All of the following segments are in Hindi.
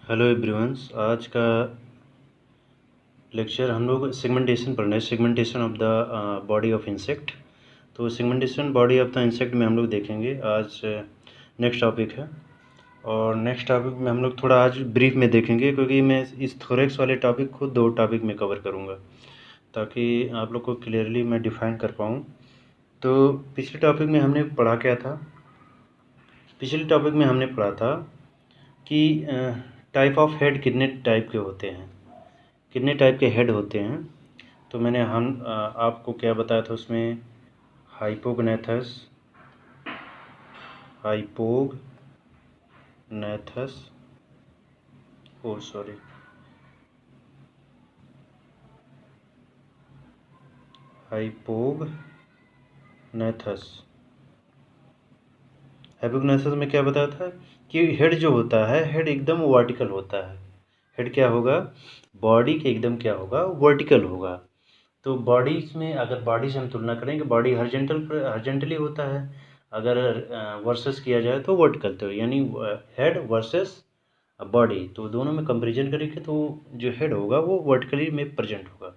Hello everyone's. आज का लेक्चर हम लोग सेगमेंटेशन पढ़ रहे हैं, segmentation of the body of insect. तो segmentation body of the insect में हम लोग देखेंगे आज नेक्स्ट टॉपिक है। और नेक्स्ट टॉपिक में हम लोग थोड़ा आज ब्रीफ में देखेंगे, क्योंकि मैं इस थोरेक्स वाले टॉपिक को 2 टॉपिक में कवर करूँगा ताकि आप लोग को क्लियरली मैं डिफाइन कर पाऊँ। तो पिछले टॉपिक में हमने पढ़ा क्या था? पिछले टॉपिक में हमने पढ़ा था कि टाइप ऑफ हेड कितने टाइप के होते हैं, कितने टाइप के हेड होते हैं। तो मैंने आपको क्या बताया था उसमें? हाइपोगनेथस, हाइपोगनेथस और सॉरी हाइपोगनेथस हाइपोगनेथस में क्या बताया था कि हेड जो होता है, हेड एकदम वर्टिकल होता है। हेड क्या होगा? बॉडी के एकदम क्या होगा? वर्टिकल होगा। तो बॉडीज में अगर बॉडी से हम तुलना करेंगे, बॉडी हॉरिजॉन्टली होता है। अगर वर्सेस किया जाए तो वर्टिकल, तो यानी हेड वर्सेस बॉडी, तो दोनों में कंपैरिजन करेंगे तो जो हेड होगा वो वर्टिकली में प्रेजेंट होगा।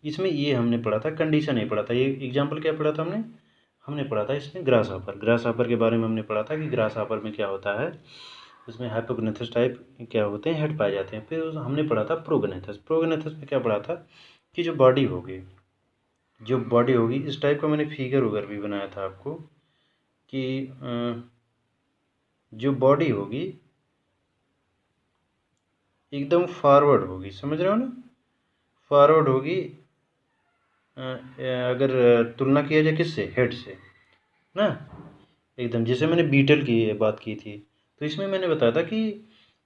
इसमें ये हमने पढ़ा था, कंडीशन नहीं पढ़ा था। ये एग्जाम्पल क्या पढ़ा था हमने पढ़ा था इसमें ग्रास हॉपर के बारे में हमने पढ़ा था कि ग्रास हॉपर में क्या होता है, उसमें हाइपोगनेथस टाइप क्या होते हैं, हेड पाए जाते हैं। फिर हमने पढ़ा था प्रोगनेथस में क्या पढ़ा था कि जो बॉडी होगी इस टाइप का मैंने फिगर वगैरह भी बनाया था आपको कि जो बॉडी होगी एकदम फॉरवर्ड होगी, समझ रहे हो ना? फॉरवर्ड होगी। अगर तुलना किया जाए किससे? हेड से ना, एकदम जैसे मैंने बीटल की बात की थी। तो इसमें मैंने बताया था कि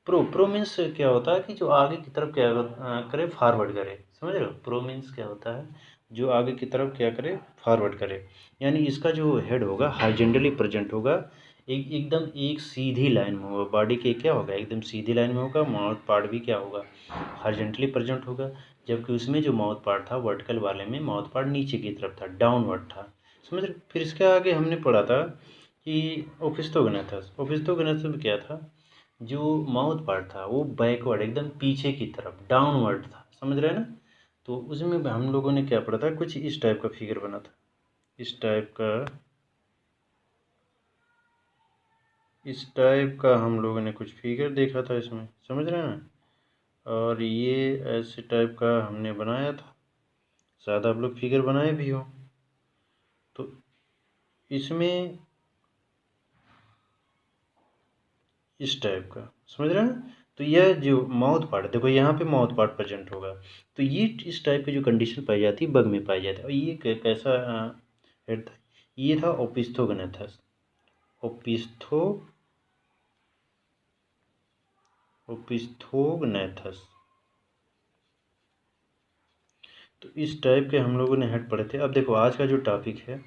प्रो मीन्स क्या होता है कि जो आगे की तरफ क्या करे, फॉरवर्ड करे। समझ रहे हो? प्रो मीन्स क्या होता है? जो आगे की तरफ क्या करे, फॉरवर्ड करे। यानी इसका जो हेड होगा हॉरिजॉन्टली प्रेजेंट होगा, एकदम एक सीधी लाइन में होगा। बॉडी के क्या होगा? एकदम सीधी लाइन में होगा। माउथ पार्ट भी क्या होगा? हॉरिजॉन्टली प्रेजेंट होगा। जबकि उसमें जो माउथ पार्ट था वर्टिकल वाले में, माउथ पार्ट नीचे की तरफ था, डाउनवर्ड था। समझ रहे? फिर इसके आगे हमने पढ़ा था कि ओपिस्थोगनेथस में क्या था? जो माउथ पार्ट था वो बैकवर्ड, एकदम पीछे की तरफ, डाउनवर्ड था। समझ रहे हैं ना? तो उसमें हम लोगों ने क्या पढ़ा था? कुछ इस टाइप का फिगर बना था, इस टाइप का हम लोगों ने कुछ फिगर देखा था इसमें। समझ रहे हैं ना? और ये ऐसे टाइप का हमने बनाया था, शायद आप लोग फिगर बनाए भी हो। तो इसमें इस टाइप का, समझ रहे हैं ना? तो यह जो माउथ पार्ट, देखो यहाँ पे माउथ पार्ट प्रेजेंट होगा। तो ये इस टाइप की जो कंडीशन पाई जाती है बग में पाई जाती है। और ये कैसा हेड था? ये था ओपिस्थोगनेथस। ओपिस्थोगनेथस। तो इस टाइप के हम लोगों ने हेड पढ़े थे। अब देखो आज का जो टॉपिक है,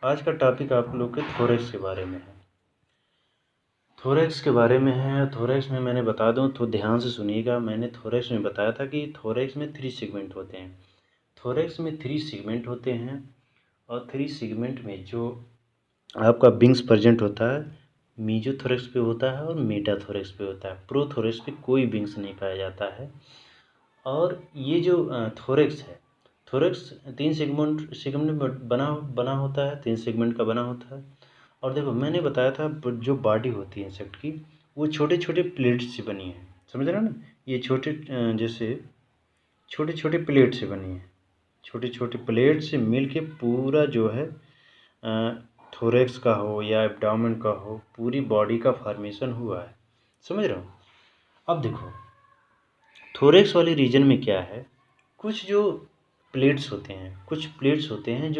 आज का टॉपिक आप लोग के थोरेक्स के बारे में है। थोरेक्स के बारे में है। थोरेक्स में मैंने बता दूं तो ध्यान से सुनिएगा। मैंने थोरेक्स में बताया था कि थोरेक्स में 3 सेगमेंट होते हैं। थोरेक्स में 3 सेगमेंट होते हैं। और 3 सेगमेंट में जो आपका विंग्स प्रेजेंट होता है, मीजोथोरेक्स पे होता है और मेटाथोरेक्स पे होता है। प्रोथोरेक्स पे कोई विंग्स नहीं पाया जाता है। और ये जो थोरेक्स है, थोरेक्स 3 सेगमेंट में बना बना होता है, 3 सेगमेंट का बना होता है। और देखो मैंने बताया था जो बॉडी होती है इंसेक्ट की, वो छोटे छोटे प्लेट्स से बनी है। समझ रहे हो ना? ये छोटे जैसे छोटे छोटे प्लेट से बनी है। छोटे छोटे प्लेट से मिल के पूरा जो है थोरेक्स का हो या एब्डोमेन का हो, पूरी बॉडी का फॉर्मेशन हुआ है। समझ रहे हो? अब देखो थोरेक्स वाले रीजन में क्या है, कुछ जो कुछ प्लेट्स होते हैं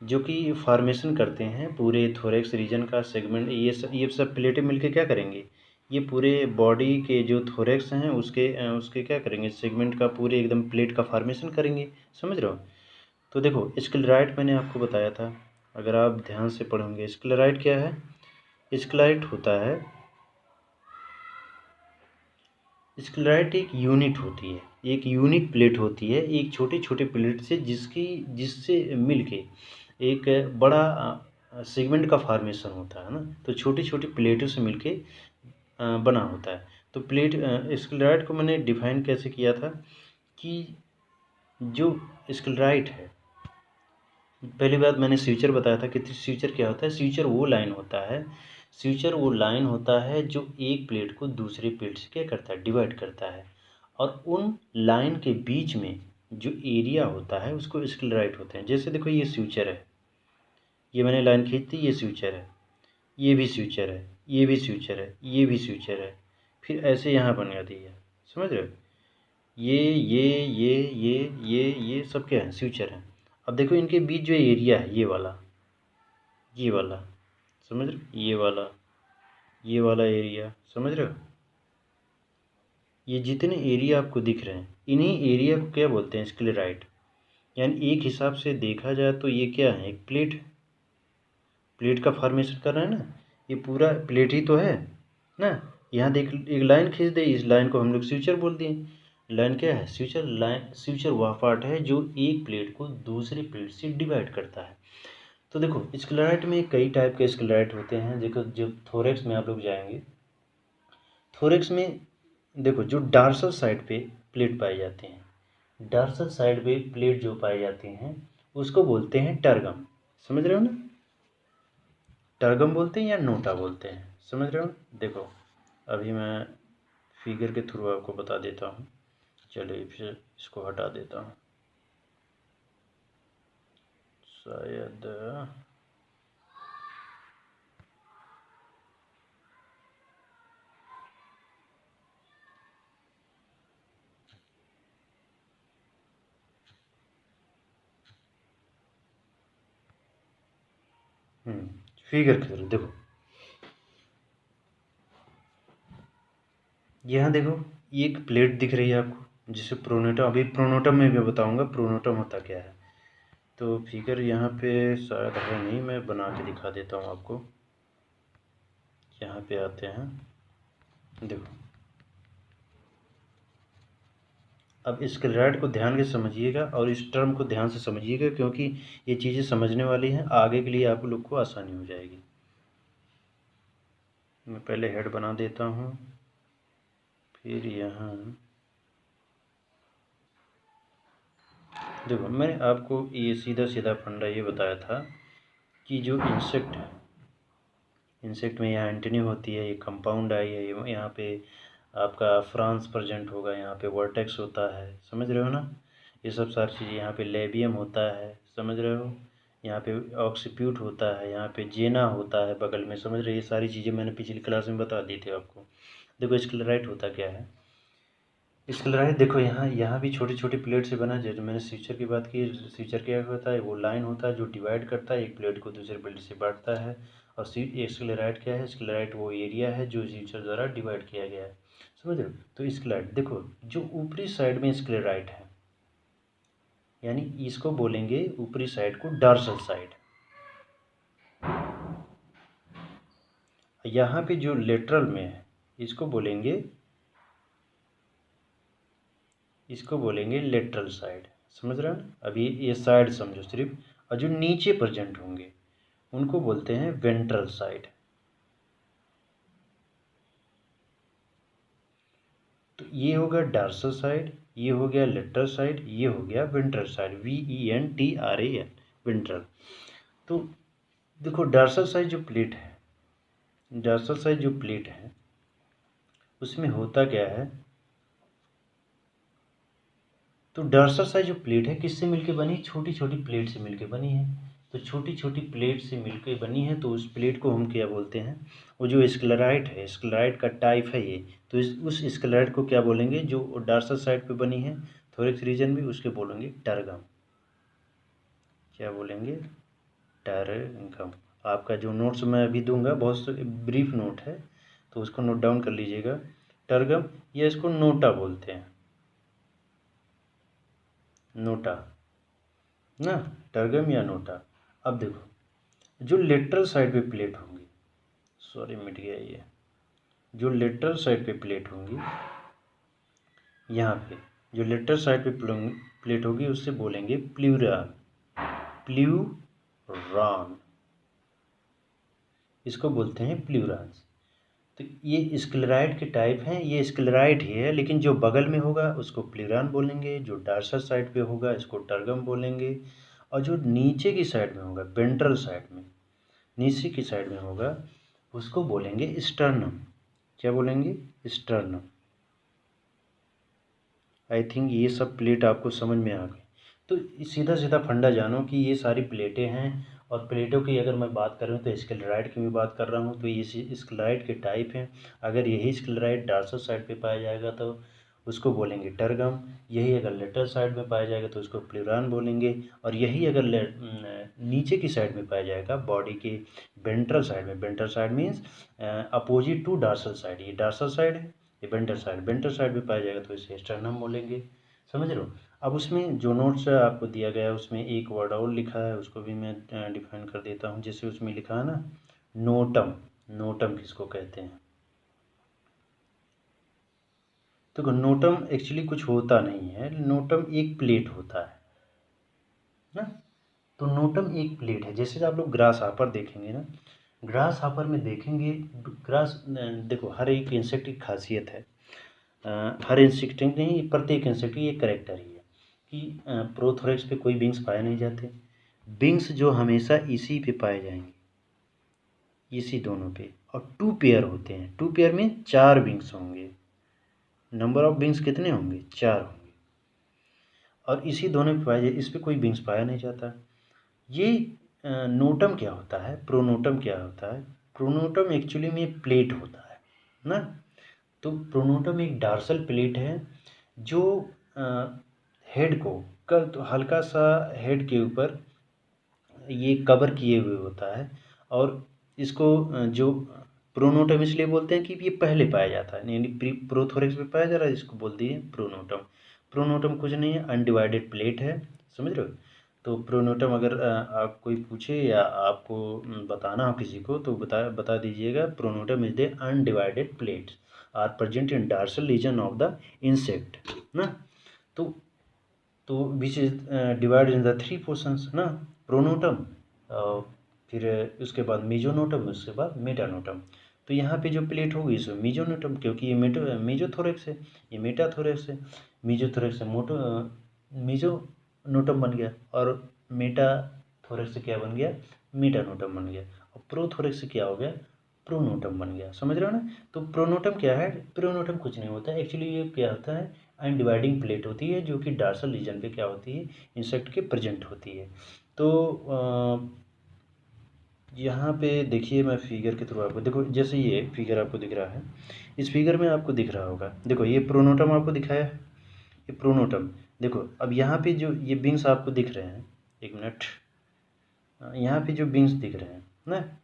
जो कि फॉर्मेशन करते हैं पूरे थोरेक्स रीजन का सेगमेंट। ये सब प्लेटें मिलके क्या करेंगे? ये पूरे बॉडी के जो थोरेक्स हैं उसके क्या करेंगे? सेगमेंट का पूरे एकदम प्लेट का फॉर्मेशन करेंगे। समझ रहे हो? तो देखो स्क्लेराइट मैंने आपको बताया था, अगर आप ध्यान से पढ़ोगे। स्क्लेराइट क्या है? स्क्लेराइट होता है, स्क्लेराइट एक यूनिट होती है, एक यूनिट प्लेट होती है, एक छोटे छोटे प्लेट से जिससे मिलके एक बड़ा सेगमेंट का फॉर्मेशन होता है ना। तो छोटी छोटी प्लेटों से मिलके बना होता है। तो प्लेट स्क्लेराइड को मैंने डिफाइन कैसे किया था कि जो स्क्लेराइड है, पहली बात मैंने स्यूचर बताया था कि स्यूचर क्या होता है। स्यूचर वो लाइन होता है, स्यूचर वो लाइन होता है जो एक प्लेट को दूसरे प्लेट से क्या करता है, डिवाइड करता है। और उन लाइन के बीच में जो एरिया होता है उसको स्क्लेराइड होते हैं। जैसे देखो ये स्यूचर है, ये मैंने लाइन खींच दी, ये स्यूचर है, ये भी स्यूचर है, ये भी स्यूचर है, ये भी स्यूचर है, फिर ऐसे यहाँ बना दी है, समझ रहे हो। ये सब क्या है, स्यूचर है। अब देखो इनके बीच जो एरिया है, ये वाला समझ रहे हो, ये वाला एरिया समझ रहे हो। ये जितने एरिया आपको दिख रहे हैं, इन्हीं एरिया को क्या बोलते हैं, स्क्लेराइड। यानी एक हिसाब से देखा जाए तो ये क्या है, एक प्लेट है, प्लेट का फॉर्मेशन कर रहा है ना, ये पूरा प्लेट ही तो है ना। यहाँ देख, एक लाइन खींच दे, इस लाइन को हम लोग स्यूचर बोल दिए। लाइन क्या है, स्यूचर। लाइन स्यूचर वह पार्ट है जो एक प्लेट को दूसरी प्लेट से डिवाइड करता है। तो देखो स्क्लेराइड में कई टाइप के स्क्लेराइड होते हैं। देखो जब थोरेक्स में आप लोग जाएंगे, थोरेक्स में देखो जो डार्सल साइड पे प्लेट पाई जाती हैं, डार्सल साइड पे प्लेट जो पाई जाती हैं उसको बोलते हैं टर्गम। समझ रहे हो ना, टर्गम बोलते हैं या नोटा बोलते हैं, समझ रहे हो। देखो अभी मैं फिगर के थ्रू आपको बता देता हूँ। चलिए फिर इसको हटा देता हूँ, शायद फिगर के थ्रू देखो, यहाँ देखो ये एक प्लेट दिख रही है आपको, जिसे प्रोनोटम, अभी प्रोनोटम में भी बताऊंगा प्रोनोटम होता क्या है। तो फिगर यहाँ पे शायद है नहीं, मैं बना के दिखा देता हूँ आपको। यहाँ पे आते हैं, देखो अब स्क्लेराइड को ध्यान से समझिएगा और इस टर्म को ध्यान से समझिएगा, क्योंकि ये चीज़ें समझने वाली हैं, आगे के लिए आप लोग को आसानी हो जाएगी। मैं पहले हेड बना देता हूँ, फिर यहाँ देखो मैंने आपको ये सीधा सीधा फंडा ये बताया था कि जो इंसेक्ट है, इंसेक्ट में यहाँ एंटनी होती है, ये कंपाउंड आई है, ये यहाँ पे आपका फ्रांस प्रेजेंट होगा, यहाँ पे वर्टेक्स होता है, समझ रहे हो ना। ये सब सारी चीज़ें, यहाँ पे लेबियम होता है, समझ रहे हो, यहाँ पे ऑक्सीप्यूट होता है, यहाँ पे जेना होता है बगल में, समझ रहे हो। ये सारी चीज़ें मैंने पिछली क्लास में बता दी थी आपको। देखो स्क्लेराइड होता क्या है, स्क्लेराइड देखो यहाँ भी छोटी छोटी प्लेट से बना है। जैसे मैंने स्यूचर की बात की, स्यूचर क्या होता है, वो लाइन होता है जो डिवाइड करता है, एक प्लेट को दूसरे प्लेट से बांटता है। और स्क्लेराइड क्या है, स्क्लेराइड वो एरिया है जो स्यूचर द्वारा डिवाइड किया गया है, समझ रहे हो। तो स्क्लेराइड देखो जो ऊपरी साइड में स्क्लेराइड है, यानी इसको बोलेंगे ऊपरी साइड को डार्सल साइड। यहाँ पे जो लेटरल में है इसको बोलेंगे लेटरल साइड, समझ रहे हो। अभी ये साइड समझो सिर्फ, और जो नीचे प्रेजेंट होंगे उनको बोलते हैं वेंट्रल साइड। तो ये हो गया डार्सल साइड, ये हो गया लेटरल साइड, ये हो गया वेंट्रल साइड, VENTRAL, वेंट्रल। तो देखो डार्सल साइड जो प्लेट है, डार्सल साइड जो प्लेट है उसमें होता क्या है, तो डार्सल साइड जो प्लेट है किससे मिलके बनी, छोटी छोटी प्लेट से मिलके बनी है। तो छोटी छोटी प्लेट से मिलके बनी है, तो उस प्लेट को हम क्या बोलते हैं, वो जो स्क्लेराइड है, स्क्लेराइड का टाइप है ये, तो उस स्क्लेराइड को क्या बोलेंगे, जो डार्सल साइड पे बनी है थोरेक्स रीजन में, उसके बोलेंगे टर्गम। क्या बोलेंगे, टर्गम। आपका जो नोट्स मैं अभी दूंगा बहुत ब्रीफ नोट है, तो उसको नोट डाउन कर लीजिएगा। टर्गम, या इसको नोटा बोलते हैं, नोटा ना, टर्गम या नोटा। अब देखो जो लेटरल साइड पे प्लेट होंगी, सॉरी मिट गया ये, जो लेटरल साइड पे प्लेट होंगी, यहाँ पे जो लेटरल साइड पे प्लेट होगी उससे बोलेंगे प्लूरान, प्लूरान, इसको बोलते हैं प्लूरान्स। तो ये स्क्लेराइड के टाइप हैं, ये स्क्लेराइड ही है, लेकिन जो बगल में होगा उसको प्लेरान बोलेंगे, जो डॉर्सल साइड पे होगा इसको टर्गम बोलेंगे, और जो नीचे की साइड में होगा वेंट्रल साइड में, नीचे की साइड में होगा उसको बोलेंगे स्टर्नम। क्या बोलेंगे? स्टर्नम। आई थिंक ये सब प्लेट आपको समझ में आ गई। तो सीधा सीधा फंडा जानो कि ये सारी प्लेटें हैं, और प्लेटों की अगर मैं बात करूँ तो स्क्लेराइड की भी बात कर रहा हूँ, तो ये स्क्लेराइड के टाइप हैं। अगर यही स्क्लेराइड डॉर्सल साइड पे पाया जाएगा तो उसको बोलेंगे टर्गम, यही अगर लेटरल साइड में पाया जाएगा तो उसको प्लूरान बोलेंगे, और यही अगर नीचे की साइड में पाया जाएगा बॉडी के वेंट्रल साइड में, ventral side means opposite to dorsal side, ये डॉर्सल साइड है, ये वेंट्रल साइड में पाया जाएगा तो इसे स्टर्नम बोलेंगे। समझ रहे हो? अब उसमें जो नोट्स आपको दिया गया है उसमें एक वर्ड और लिखा है, उसको भी मैं डिफाइन कर देता हूँ। जैसे उसमें लिखा है ना नोटम, नोटम किसको कहते हैं? तो नोटम एक्चुअली कुछ होता नहीं है, नोटम एक प्लेट होता है ना। तो नोटम एक प्लेट है। जैसे आप लोग ग्रास हापर देखेंगे ना, ग्रास हापर में देखेंगे, ग्रास देखो हर एक इंसेक्ट की खासियत है, हर इंसेक्ट नहीं, प्रत्येक इंसेक्ट की एक करेक्टर ही है कि प्रोथोरेक्स पे कोई विंग्स पाए नहीं जाते, विंग्स जो हमेशा इसी पे पाए जाएंगे, इसी दोनों पे, और टू पेयर होते हैं, टू पेयर में 4 विंग्स होंगे। नंबर ऑफ विंग्स कितने होंगे? 4 होंगे, और इसी दोनों पे पाए जाए, इस पे कोई विंग्स पाया नहीं जाता। ये नोटम क्या होता है, प्रोनोटम क्या होता है? प्रोनोटम एक्चुअली में प्लेट होता है ना। तो प्रोनोटम एक डार्सल प्लेट है जो हेड को तो हल्का सा हेड के ऊपर ये कवर किए हुए होता है, और इसको जो प्रोनोटम इसलिए बोलते हैं कि ये पहले पाया जाता है, यानी प्रोथोरेक्स में पाया जा रहा है, इसको बोल दिए प्रोनोटम। प्रोनोटम कुछ नहीं है, अनडिवाइडेड प्लेट है। समझ रहे हो? तो प्रोनोटम अगर आप कोई पूछे या आपको बताना हो किसी को तो बता दीजिएगा, pronotum is the undivided plates are present in dorsal region of the insect ना। तो which is divide in the 3 portions ना, प्रोनोटम, फिर उसके बाद मेजोनोटम, उसके बाद मेटानोटम। तो यहाँ पे जो प्लेट होगी इसमें मेजोनोटम, क्योंकि ये मेजोथोरेक्स है, ये मेटाथोरेक्स है, मेजोथोरेक्स से मेजोनोटम बन गया, और मेटाथोरेक्स से क्या बन गया? मेटानोटम बन गया, और प्रोथोरेक्स से क्या हो गया? प्रोनोटम बन गया। समझ रहे हो ना? तो प्रोनोटम क्या है? प्रोनोटम कुछ नहीं होता है एक्चुअली, ये क्या होता है? अनडिवाइडिंग प्लेट होती है जो कि डार्सल रीजन पे क्या होती है? इंसेक्ट के प्रेजेंट होती है। तो यहाँ पे देखिए, मैं फिगर के थ्रू आपको देखो, जैसे ये फिगर आपको दिख रहा है, इस फिगर में आपको दिख रहा होगा, देखो ये प्रोनोटम आपको दिखाया है, ये प्रोनोटम। देखो अब यहाँ पे जो ये विंग्स आपको दिख रहे हैं, एक मिनट, यहाँ पे जो विंग्स दिख रहे हैं ना,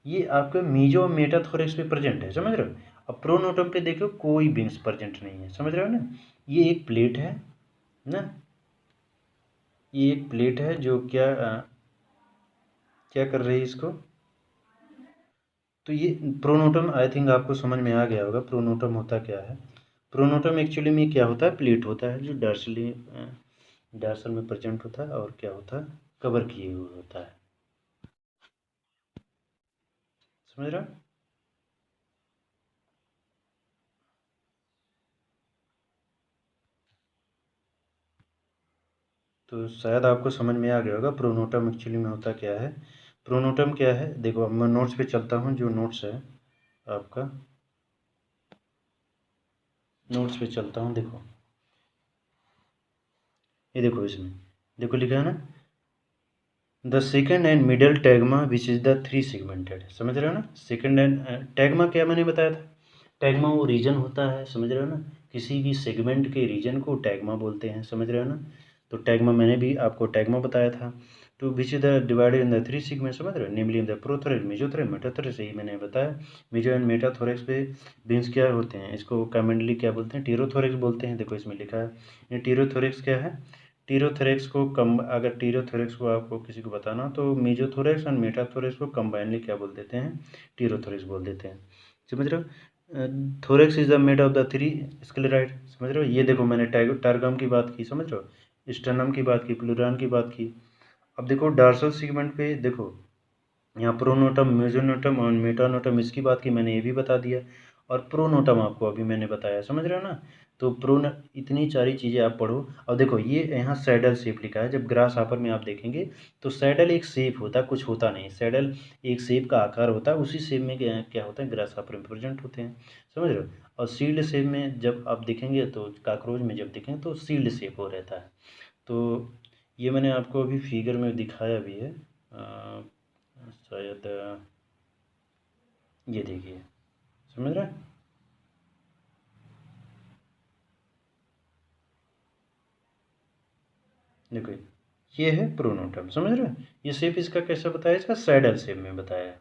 ये आपके मीजो मेटाथोरेक्स पे प्रेजेंट है। समझ रहे हो? अब प्रोनोटम पे देखो कोई विंग्स प्रेजेंट नहीं है। समझ रहे हो ना? ये एक प्लेट है ना, ये एक प्लेट है जो क्या कर रही है इसको। तो ये प्रोनोटम आई थिंक आपको समझ में आ गया होगा प्रोनोटम होता क्या है। प्रोनोटम एक्चुअली में क्या होता है? प्लेट होता है जो डार्सल में प्रेजेंट होता है, और क्या होता है? कवर किए हुए होता है। समझ रहे हो? तो शायद आपको समझ में आ गया होगा प्रोनोटम एक्चुअली में होता क्या है। प्रोनोटम क्या है? देखो अब मैं नोट्स पे चलता हूँ, जो नोट्स है आपका, नोट्स पे चलता हूँ। देखो ये देखो, इसमें देखो लिखा है ना, the second and middle tagma which is the 3 segmented. समझ रहे हो ना? सेकेंड एंड टैगमा क्या मैंने बताया था? टैगमा वो रीजन होता है, समझ रहे हो ना? किसी भी सेगमेंट के रीजन को टैगमा बोलते हैं। समझ रहे हो ना? तो टैगमा मैंने भी आपको टैगमा बताया था। तो which is the divided in the 3 segment, समझ रहे हो? नेमली इन द प्रोथोरेक्स, मेजोथोरेक्स, मेटाथोरेक्स, यही मैंने बताया। मेजो एंड मेटाथोरेक्स पे बीन्स क्या होते हैं? इसको कॉमनली क्या बोलते हैं? टीरोथोरेक्स बोलते हैं। देखो इसमें लिखा है, ये टीरोथोरेक्स क्या है? टीरोथोरेक्स को अगर टीरोथोरेक्स को आपको किसी को बताना तो मेजोथोरेक्स और मेटाथोरेक्स को कंबाइनली क्या बोल देते हैं? टीरोथोरेक्स बोल देते हैं। समझ रहे हो? Thorax is the made of the 3 sclereid. समझ रहे हो? ये देखो मैंने टारगम की बात की, समझ रहे हो? स्टर्नम की बात की, प्लूरान की बात की। अब देखो डार्सल सेगमेंट पे देखो, यहाँ प्रोनोटम, मेसोनोटम और मेटानोटम इसकी बात की मैंने, ये भी बता दिया। और प्रोनोटम आपको अभी मैंने बताया, समझ रहे हो ना। तो इतनी सारी चीज़ें आप पढ़ो। और देखो ये यहाँ सैडल शेप लिखा है, जब ग्रास हापर में आप देखेंगे तो सैडल एक शेप होता है, कुछ होता नहीं। सैडल एक शेप का आकार होता है, उसी शेप में क्या होता है, ग्रास हापर में प्रेजेंट होते हैं, समझ रहे हो। और सील्ड शेप में जब आप देखेंगे तो काकरोच में जब देखेंगे तो सील्ड शेप हो रहता है। तो ये मैंने आपको अभी फिगर में दिखाया भी है, शायद ये देखिए, समझ रहे हैं। देखो ये है प्रोनोटम, समझ रहे हैं। ये शेप इसका कैसा बताया, इसका सैडल शेप में बताया है।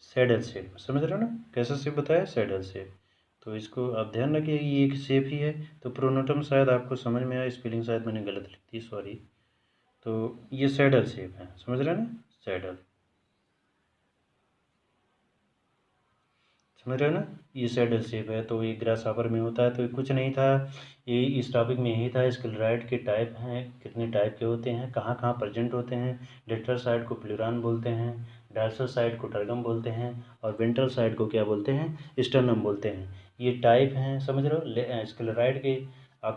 सैडल शेप, समझ रहे हो ना, कैसा शेप बताया, सैडल शेप। तो इसको आप ध्यान रखिए, ये एक शेप ही है। तो प्रोनोटम शायद आपको समझ में आया, स्पेलिंग शायद मैंने गलत लिख दी, सॉरी। तो ये सैडल शेप है, समझ रहे हैं ना, सैडल, समझ रहे हो ना। ये सैडल शेप है। तो ये ग्रास हापर में होता है। तो ये कुछ नहीं था, ये इस टॉपिक में यही था। स्क्लेराइड के टाइप हैं, कितने टाइप के होते हैं, कहाँ कहाँ प्रेजेंट होते हैं। लेटरल साइड को प्लूरान बोलते हैं, डार्सल साइड को टर्गम बोलते हैं, और वेंट्रल साइड को क्या बोलते हैं, स्टर्नम बोलते हैं। ये टाइप हैं, समझ रहे हो। स्क्लेराइड के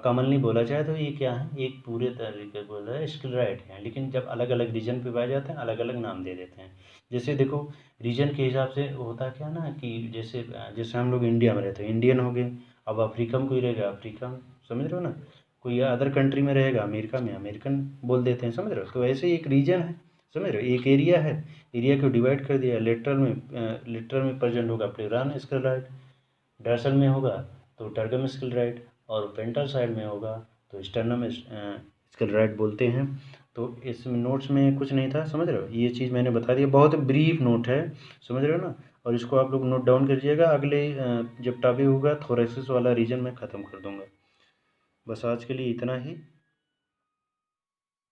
कॉमनली बोला जाए तो ये क्या है, एक पूरे तरीके बोल रहा है स्क्लेराइड है, लेकिन जब अलग अलग रीजन पे पाए जाते हैं अलग अलग नाम दे देते हैं। जैसे देखो रीजन के हिसाब से होता क्या ना, कि जैसे जैसे हम लोग इंडिया में रहते हैं, इंडियन हो गए। अब अफ्रीका में कोई रहेगा, अफ्रीकन, समझ रहे हो ना। कोई अदर कंट्री में रहेगा, अमेरिका में अमेरिकन बोल देते हैं, समझ रहे हो। तो ऐसे ही एक रीजन है, समझ रहे हो, एक एरिया है। एरिया को डिवाइड कर दिया। लेटरल में प्रेजेंट होगा प्लूरान स्क्लेराइड, डर्सल में होगा तो टर्गम स्क्लेराइड, और वेंट्रल साइड में होगा तो स्टर्नम स्क्लेराइड बोलते हैं। तो इस नोट्स में कुछ नहीं था, समझ रहे हो। ये चीज़ मैंने बता दिया, बहुत ब्रीफ नोट है, समझ रहे हो ना। और इसको आप लोग नोट डाउन करिएगा, अगले जब टॉपिक होगा थोरेसिस वाला रीजन मैं ख़त्म कर दूँगा। बस आज के लिए इतना ही।